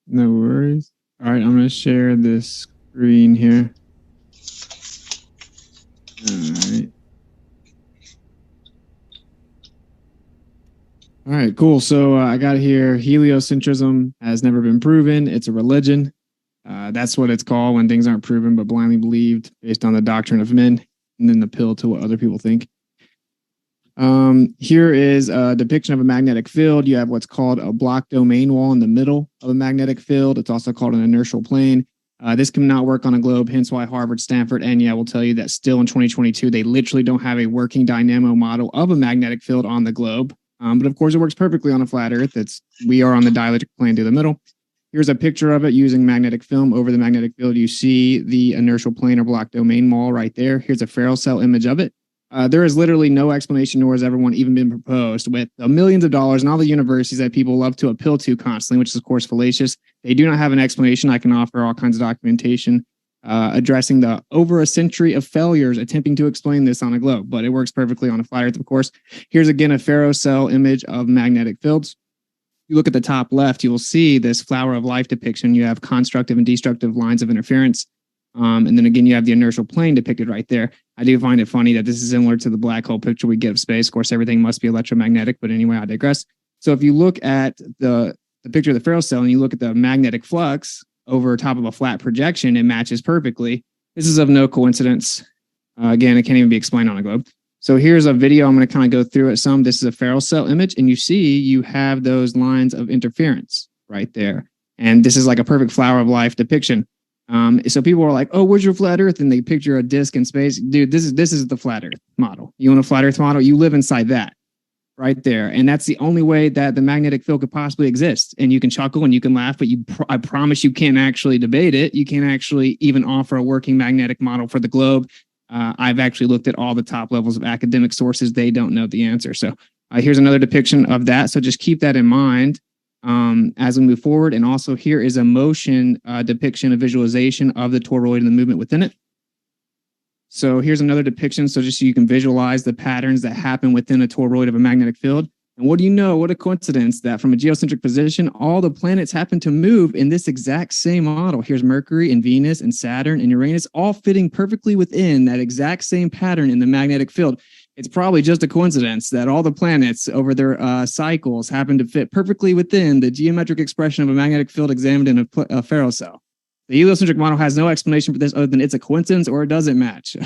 No worries. All right, I'm going to share this screen here. All right. All right, cool. So I got here heliocentrism has never been proven. It's a religion. That's what it's called when things aren't proven but blindly believed based on the doctrine of men and then the pill to what other people think. Here is a depiction of a magnetic field. You have what's called a block domain wall in the middle of a magnetic field. It's also called an inertial plane. This cannot work on a globe, hence why Harvard, Stanford, and yeah, will tell you that still in 2022, they literally don't have a working dynamo model of a magnetic field on the globe. But of course, it works perfectly on a flat Earth. We are on the dielectric plane through the middle. Here's a picture of it using magnetic film over the magnetic field. You see the inertial plane or block domain wall right there. Here's a Ferrel cell image of it. There is literally no explanation, nor has ever one even been proposed with millions of dollars and all the universities that people love to appeal to constantly, which is, of course, fallacious. They do not have an explanation. I can offer all kinds of documentation addressing the over a century of failures attempting to explain this on a globe, but it works perfectly on a flat Earth, of course. Here's again a Ferrel cell image of magnetic fields. You look at the top left, you will see this flower of life depiction. You have constructive and destructive lines of interference. And then again, you have the inertial plane depicted right there. I do find it funny that this is similar to the black hole picture we get of space. Of course, everything must be electromagnetic, but anyway, I digress. So if you look at the picture of the Ferrel cell and you look at the magnetic flux over top of a flat projection, it matches perfectly. This is of no coincidence. Again, it can't even be explained on a globe. So here's a video. I'm going to kind of go through it some. This is a Ferrel cell image, and you see you have those lines of interference right there. And this is like a perfect flower of life depiction. So people are like, "Oh, where's your flat Earth?" And they picture a disk in space. Dude, this is the flat Earth model. You want a flat Earth model? You live inside that right there, and that's the only way that the magnetic field could possibly exist. And you can chuckle and you can laugh, but I promise you can't actually debate it. You can't actually even offer a working magnetic model for the globe. I've actually looked at all the top levels of academic sources. They don't know the answer. So here's another depiction of that. So just keep that in mind as we move forward. And also here is a motion depiction, a visualization of the toroid and the movement within it. So here's another depiction. So just so you can visualize the patterns that happen within a toroid of a magnetic field. And what do you know? What a coincidence that from a geocentric position, all the planets happen to move in this exact same model. Here's Mercury and Venus and Saturn and Uranus, all fitting perfectly within that exact same pattern in the magnetic field. It's probably just a coincidence that all the planets over their cycles happen to fit perfectly within the geometric expression of a magnetic field examined in a Ferrel cell. The heliocentric model has no explanation for this other than it's a coincidence or it doesn't match.